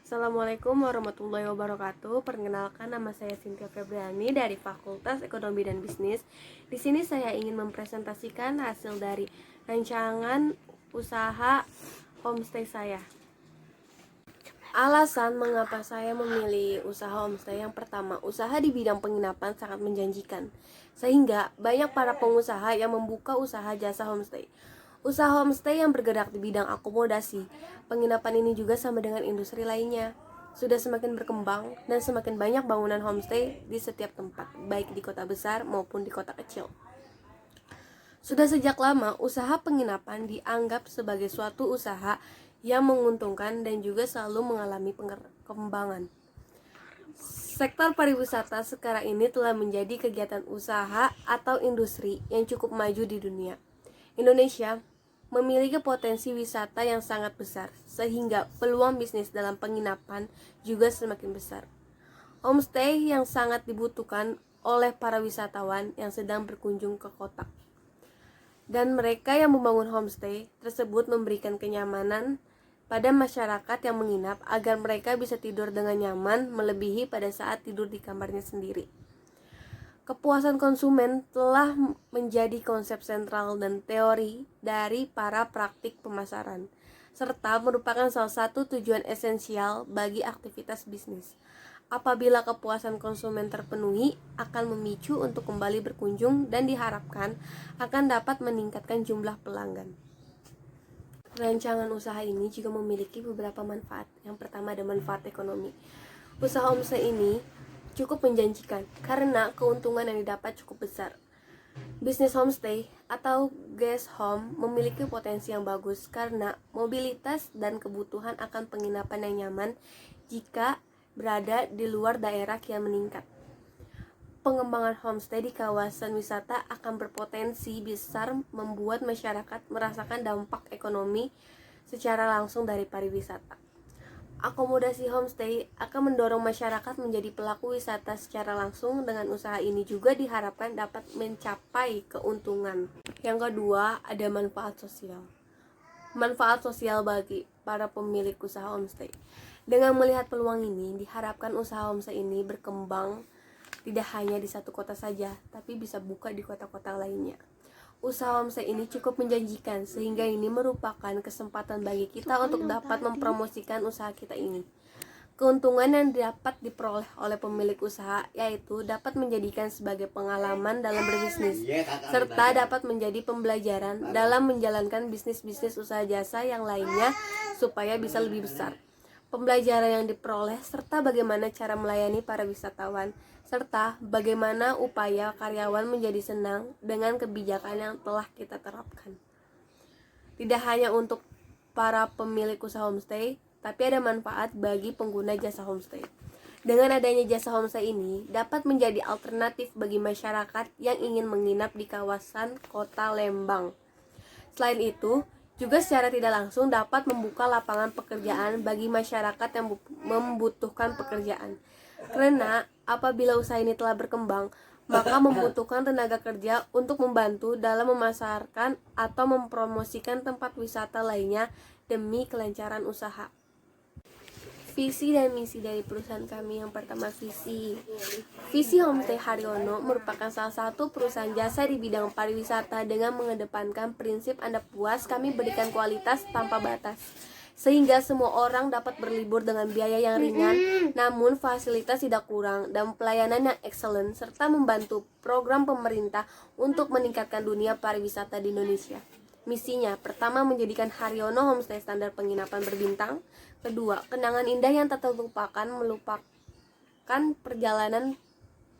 Assalamualaikum warahmatullahi wabarakatuh. Perkenalkan, nama saya Cynthia Febriani dari Fakultas Ekonomi dan Bisnis. Di sini saya ingin mempresentasikan hasil dari rancangan usaha homestay saya. Alasan mengapa saya memilih usaha homestay: yang pertama, usaha di bidang penginapan sangat menjanjikan, sehingga banyak para pengusaha yang membuka usaha jasa homestay. Usaha homestay yang bergerak di bidang akomodasi penginapan ini juga sama dengan industri lainnya, sudah semakin berkembang dan semakin banyak bangunan homestay di setiap tempat, baik di kota besar maupun di kota kecil. Sudah sejak lama, usaha penginapan dianggap sebagai suatu usaha yang menguntungkan dan juga selalu mengalami perkembangan. Sektor pariwisata sekarang ini telah menjadi kegiatan usaha atau industri yang cukup maju di dunia. Indonesia memiliki potensi wisata yang sangat besar, sehingga peluang bisnis dalam penginapan juga semakin besar. Homestay yang sangat dibutuhkan oleh para wisatawan yang sedang berkunjung ke kota. Dan mereka yang membangun homestay tersebut memberikan kenyamanan pada masyarakat yang menginap agar mereka bisa tidur dengan nyaman melebihi pada saat tidur di kamarnya sendiri. Kepuasan konsumen telah menjadi konsep sentral dan teori dari para praktik pemasaran, serta merupakan salah satu tujuan esensial bagi aktivitas bisnis. Apabila kepuasan konsumen terpenuhi, akan memicu untuk kembali berkunjung dan diharapkan akan dapat meningkatkan jumlah pelanggan. Rancangan usaha ini juga memiliki beberapa manfaat. Yang pertama, ada manfaat ekonomi. Usaha homestay ini cukup menjanjikan karena keuntungan yang didapat cukup besar. Bisnis homestay atau guest home memiliki potensi yang bagus karena mobilitas dan kebutuhan akan penginapan yang nyaman jika berada di luar daerah kian meningkat. Pengembangan homestay di kawasan wisata akan berpotensi besar membuat masyarakat merasakan dampak ekonomi secara langsung dari pariwisata. Akomodasi homestay akan mendorong masyarakat menjadi pelaku wisata secara langsung. Dengan usaha ini juga diharapkan dapat mencapai keuntungan. Yang kedua, ada manfaat sosial. Manfaat sosial bagi para pemilik usaha homestay. Dengan melihat peluang ini, diharapkan usaha homestay ini berkembang tidak hanya di satu kota saja, tapi bisa buka di kota-kota lainnya. Usaha homestay ini cukup menjanjikan sehingga ini merupakan kesempatan bagi kita untuk dapat mempromosikan usaha kita ini. Keuntungan yang dapat diperoleh oleh pemilik usaha yaitu dapat menjadikan sebagai pengalaman dalam berbisnis, serta dapat menjadi pembelajaran dalam menjalankan bisnis-bisnis usaha jasa yang lainnya supaya bisa lebih besar. Pembelajaran yang diperoleh serta bagaimana cara melayani para wisatawan, serta bagaimana upaya karyawan menjadi senang dengan kebijakan yang telah kita terapkan. Tidak hanya untuk para pemilik usaha homestay, tapi ada manfaat bagi pengguna jasa homestay. Dengan adanya jasa homestay ini dapat menjadi alternatif bagi masyarakat yang ingin menginap di kawasan kota Lembang. Selain itu, juga secara tidak langsung dapat membuka lapangan pekerjaan bagi masyarakat yang membutuhkan pekerjaan. Karena apabila usaha ini telah berkembang, maka membutuhkan tenaga kerja untuk membantu dalam memasarkan atau mempromosikan tempat wisata lainnya demi kelancaran usaha. Visi dan misi dari perusahaan kami. Yang pertama, Visi Homestay Haryono merupakan salah satu perusahaan jasa di bidang pariwisata dengan mengedepankan prinsip Anda puas, kami berikan kualitas tanpa batas, sehingga semua orang dapat berlibur dengan biaya yang ringan, namun fasilitas tidak kurang dan pelayanan yang excellent, serta membantu program pemerintah untuk meningkatkan dunia pariwisata di Indonesia. Misinya, pertama, menjadikan Haryono Homestay standar penginapan berbintang. Kedua, kenangan indah yang tak terlupakan melupakan perjalanan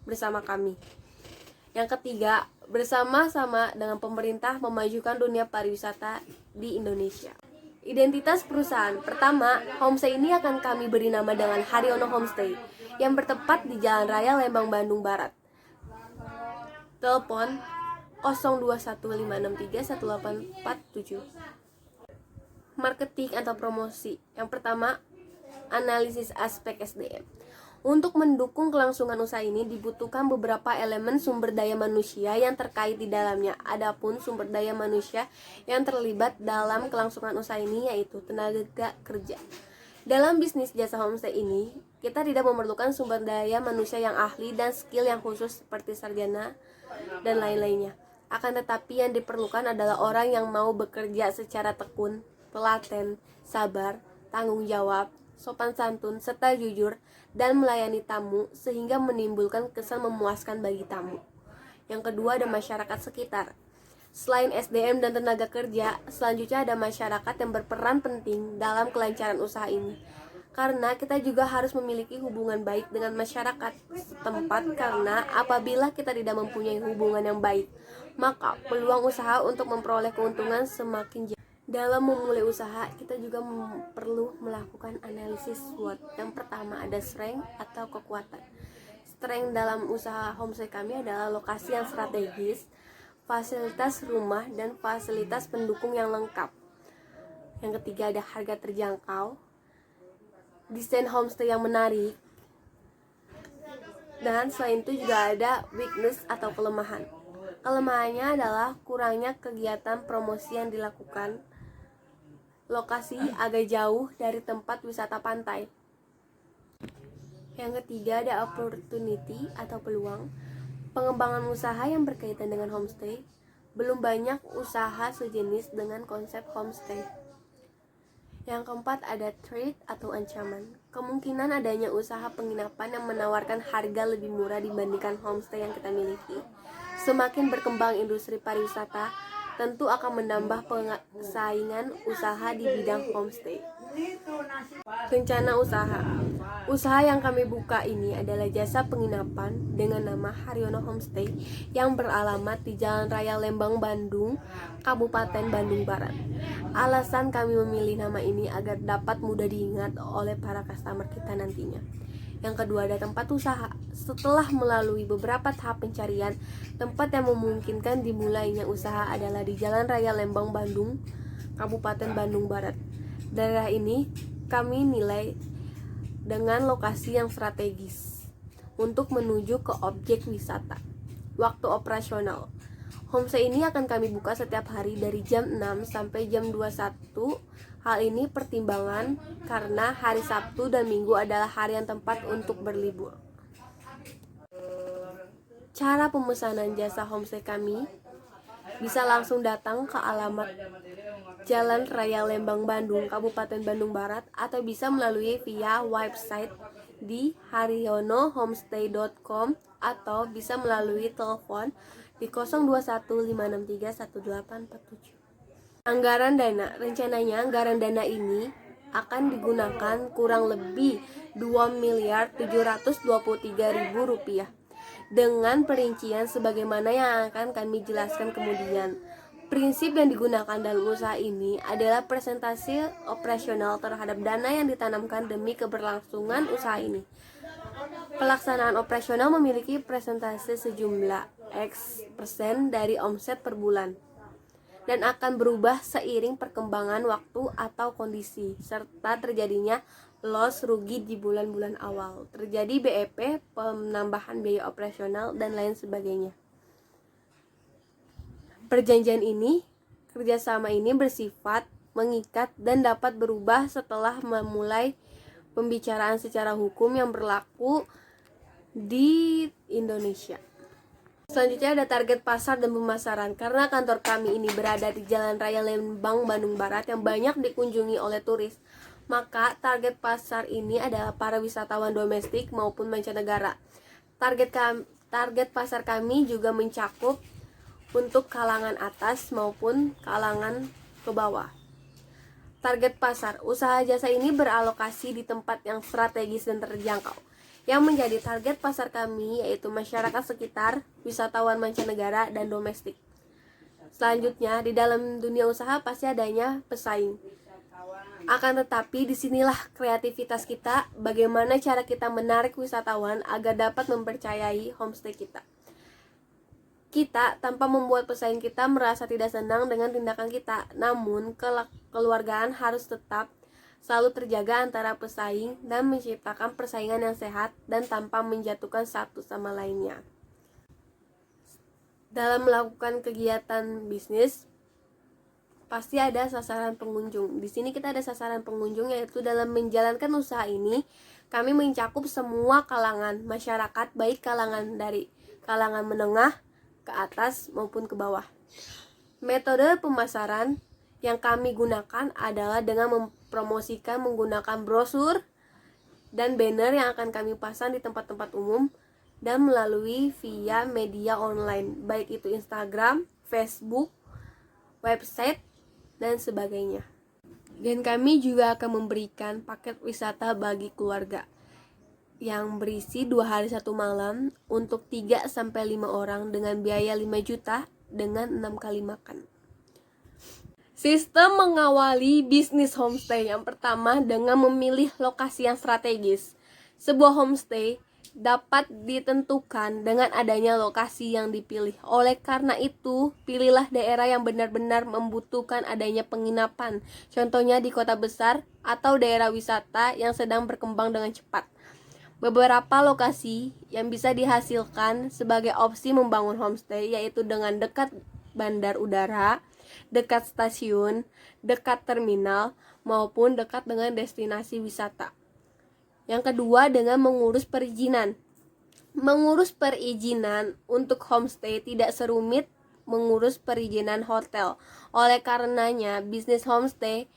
bersama kami. Yang ketiga, bersama-sama dengan pemerintah memajukan dunia pariwisata di Indonesia. Identitas perusahaan. Pertama, homestay ini akan kami beri nama dengan Haryono Homestay yang bertempat di Jalan Raya Lembang, Bandung Barat. Telepon 0215631847. Marketing atau promosi. Yang pertama, analisis aspek SDM. Untuk mendukung kelangsungan usaha ini dibutuhkan beberapa elemen sumber daya manusia yang terkait di dalamnya. Adapun sumber daya manusia yang terlibat dalam kelangsungan usaha ini yaitu tenaga kerja. Dalam bisnis jasa homestay ini, kita tidak memerlukan sumber daya manusia yang ahli dan skill yang khusus seperti sarjana dan lain-lainnya. Akan tetapi yang diperlukan adalah orang yang mau bekerja secara tekun, telaten, sabar, tanggung jawab, sopan santun, serta jujur dan melayani tamu sehingga menimbulkan kesan memuaskan bagi tamu. Yang kedua ada masyarakat sekitar. Selain SDM dan tenaga kerja, selanjutnya ada masyarakat yang berperan penting dalam kelancaran usaha ini. Karena kita juga harus memiliki hubungan baik dengan masyarakat setempat, karena apabila kita tidak mempunyai hubungan yang baik, maka peluang usaha untuk memperoleh keuntungan semakin jauh. Dalam memulai usaha, kita juga perlu melakukan analisis SWOT. Yang pertama ada strength atau kekuatan. Strength dalam usaha homestay kami adalah lokasi yang strategis, fasilitas rumah, dan fasilitas pendukung yang lengkap. Yang ketiga ada harga terjangkau, desain homestay yang menarik, dan selain itu juga ada weakness atau kelemahan. Kelemahannya adalah kurangnya kegiatan promosi yang dilakukan, lokasi agak jauh dari tempat wisata pantai. Yang ketiga ada opportunity atau peluang. Pengembangan usaha yang berkaitan dengan homestay, belum banyak usaha sejenis dengan konsep homestay. Yang keempat ada threat atau ancaman. Kemungkinan adanya usaha penginapan yang menawarkan harga lebih murah dibandingkan homestay yang kita miliki. Semakin berkembang industri pariwisata, tentu akan menambah persaingan usaha di bidang homestay. Rencana usaha. Usaha yang kami buka ini adalah jasa penginapan dengan nama Haryono Homestay yang beralamat di Jalan Raya Lembang, Bandung, Kabupaten Bandung Barat. Alasan kami memilih nama ini agar dapat mudah diingat oleh para customer kita nantinya. Yang kedua ada tempat usaha. Setelah melalui beberapa tahap pencarian, tempat yang memungkinkan dimulainya usaha adalah di Jalan Raya Lembang, Bandung, Kabupaten Bandung Barat. Daerah ini kami nilai dengan lokasi yang strategis untuk menuju ke objek wisata. Waktu operasional. Homestay ini akan kami buka setiap hari dari jam 6 sampai jam 21. Hal ini pertimbangan karena hari Sabtu dan Minggu adalah hari yang tepat untuk berlibur. Cara pemesanan jasa homestay kami bisa langsung datang ke alamat Jalan Raya Lembang, Bandung, Kabupaten Bandung Barat, atau bisa melalui via website di haryonohomestay.com atau bisa melalui telepon di 0215631847. Anggaran dana. Rencananya anggaran dana ini akan digunakan kurang lebih 2.723.000 rupiah dengan perincian sebagaimana yang akan kami jelaskan kemudian. Prinsip yang digunakan dalam usaha ini adalah presentasi operasional terhadap dana yang ditanamkan demi keberlangsungan usaha ini. Pelaksanaan operasional memiliki presentasi sejumlah X% dari omset per bulan dan akan berubah seiring perkembangan waktu atau kondisi serta terjadinya loss rugi di bulan-bulan awal, terjadi BEP, penambahan biaya operasional, dan lain sebagainya. Perjanjian ini, kerjasama ini bersifat mengikat dan dapat berubah setelah memulai pembicaraan secara hukum yang berlaku di Indonesia. Selanjutnya ada target pasar dan pemasaran. Karena kantor kami ini berada di Jalan Raya Lembang, Bandung Barat yang banyak dikunjungi oleh turis, maka target pasar ini adalah para wisatawan domestik maupun mancanegara. Target pasar kami juga mencakup untuk kalangan atas maupun kalangan ke bawah. Target pasar. Usaha jasa ini beralokasi di tempat yang strategis dan terjangkau. Yang menjadi target pasar kami yaitu masyarakat sekitar, wisatawan mancanegara, dan domestik. Selanjutnya, di dalam dunia usaha pasti adanya pesaing. Akan tetapi disinilah kreativitas kita, bagaimana cara kita menarik wisatawan agar dapat mempercayai homestay kita. Kita tanpa membuat pesaing kita merasa tidak senang dengan tindakan kita, namun kekeluargaan harus tetap selalu terjaga antara pesaing dan menciptakan persaingan yang sehat dan tanpa menjatuhkan satu sama lainnya. Dalam melakukan kegiatan bisnis, pasti ada sasaran pengunjung. Di sini kita ada sasaran pengunjung, yaitu dalam menjalankan usaha ini kami mencakup semua kalangan masyarakat, baik kalangan dari kalangan menengah ke atas maupun ke bawah. Metode pemasaran yang kami gunakan adalah dengan mempromosikan menggunakan brosur dan banner yang akan kami pasang di tempat-tempat umum dan melalui via media online, baik itu Instagram, Facebook, website, dan sebagainya. Dan kami juga akan memberikan paket wisata bagi keluarga yang berisi 2 hari 1 malam untuk 3-5 orang dengan biaya 5 juta dengan 6 kali makan. Sistem mengawali bisnis homestay yang pertama dengan memilih lokasi yang strategis. Sebuah homestay dapat ditentukan dengan adanya lokasi yang dipilih. Oleh karena itu, pilihlah daerah yang benar-benar membutuhkan adanya penginapan. Contohnya di kota besar atau daerah wisata yang sedang berkembang dengan cepat. Beberapa lokasi yang bisa dihasilkan sebagai opsi membangun homestay yaitu dengan dekat bandar udara, dekat stasiun, dekat terminal, maupun dekat dengan destinasi wisata. Yang kedua, dengan mengurus perizinan. Mengurus perizinan untuk homestay tidak serumit mengurus perizinan hotel. Oleh karenanya, bisnis homestay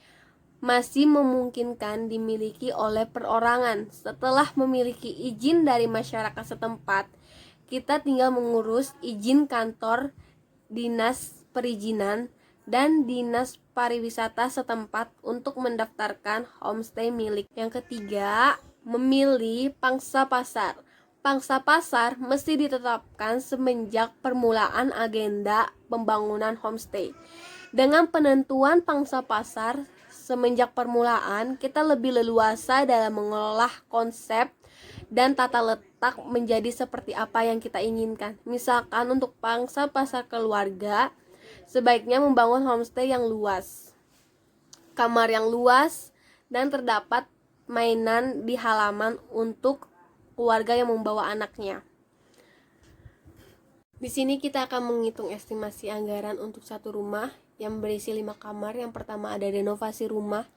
masih memungkinkan dimiliki oleh perorangan. Setelah memiliki izin dari masyarakat setempat, kita tinggal mengurus izin kantor dinas perizinan dan dinas pariwisata setempat untuk mendaftarkan homestay milik. Yang ketiga, memilih pangsa pasar. Pangsa pasar mesti ditetapkan semenjak permulaan agenda pembangunan homestay. Dengan penentuan pangsa pasar semenjak permulaan, kita lebih leluasa dalam mengolah konsep dan tata letak menjadi seperti apa yang kita inginkan. Misalkan untuk pangsa pasar keluarga, sebaiknya membangun homestay yang luas, kamar yang luas, dan terdapat mainan di halaman untuk keluarga yang membawa anaknya. Di sini kita akan menghitung estimasi anggaran untuk satu rumah yang berisi 5 kamar. Yang pertama ada renovasi rumah,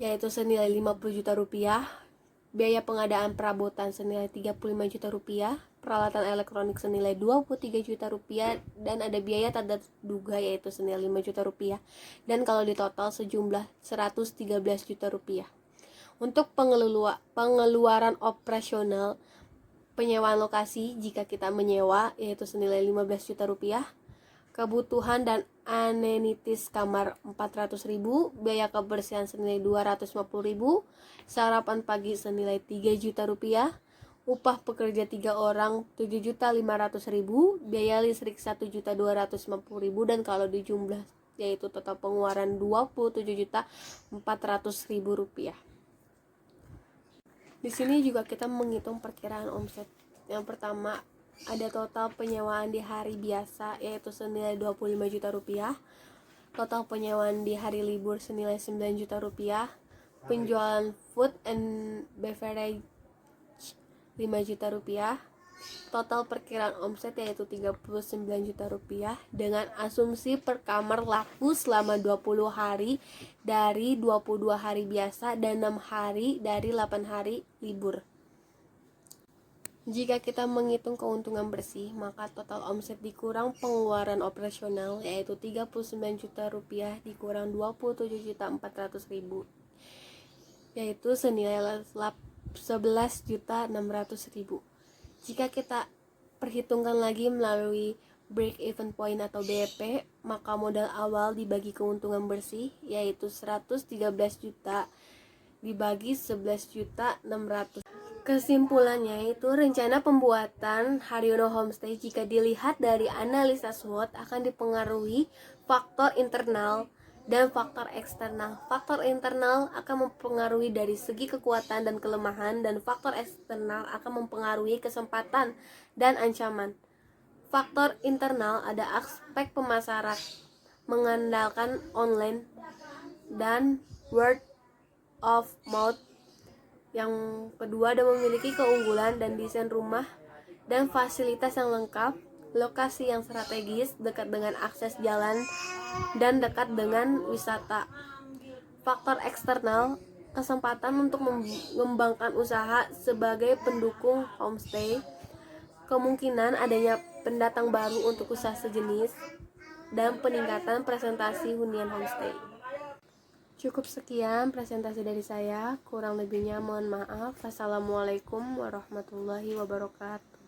yaitu senilai 50 juta rupiah, biaya pengadaan perabotan senilai 35 juta rupiah, peralatan elektronik senilai 23 juta rupiah, dan ada biaya tak terduga yaitu senilai 5 juta rupiah, dan kalau di total sejumlah 113 juta rupiah. Untuk pengeluaran operasional, penyewaan lokasi jika kita menyewa yaitu senilai 15 juta rupiah, kebutuhan dan amenities kamar 400.000, biaya kebersihan senilai 250.000, sarapan pagi senilai 3 juta rupiah, upah pekerja 3 orang 7.500.000, biaya listrik 1.250.000, dan kalau dijumlah yaitu total pengeluaran 27.400.000 rupiah. Di sini juga kita menghitung perkiraan omset. Yang pertama, ada total penyewaan di hari biasa yaitu senilai 25 juta rupiah, total penyewaan di hari libur senilai 9 juta rupiah, penjualan food and beverage 5 juta rupiah, total perkiraan omset yaitu 39 juta rupiah dengan asumsi per kamar laku selama 20 hari dari 22 hari biasa dan 6 hari dari 8 hari libur. Jika kita menghitung keuntungan bersih, maka total omset dikurang pengeluaran operasional yaitu 39 juta rupiah dikurang 27.400.000 yaitu senilai 11.600.000. Jika kita perhitungkan lagi melalui break even point atau BEP, maka modal awal dibagi keuntungan bersih yaitu 113 juta dibagi 11.600. Kesimpulannya itu rencana pembuatan Haryono Homestay jika dilihat dari analisa SWOT akan dipengaruhi faktor internal dan faktor eksternal. Faktor internal akan mempengaruhi dari segi kekuatan dan kelemahan, dan faktor eksternal akan mempengaruhi kesempatan dan ancaman. Faktor internal ada aspek pemasaran mengandalkan online dan word of mouth. Yang kedua ada memiliki keunggulan dan desain rumah dan fasilitas yang lengkap, lokasi yang strategis dekat dengan akses jalan dan dekat dengan wisata. Faktor eksternal, kesempatan untuk mengembangkan usaha sebagai pendukung homestay, kemungkinan adanya pendatang baru untuk usaha sejenis, dan peningkatan presentasi hunian homestay. Cukup sekian presentasi dari saya, kurang lebihnya mohon maaf. Wassalamualaikum warahmatullahi wabarakatuh.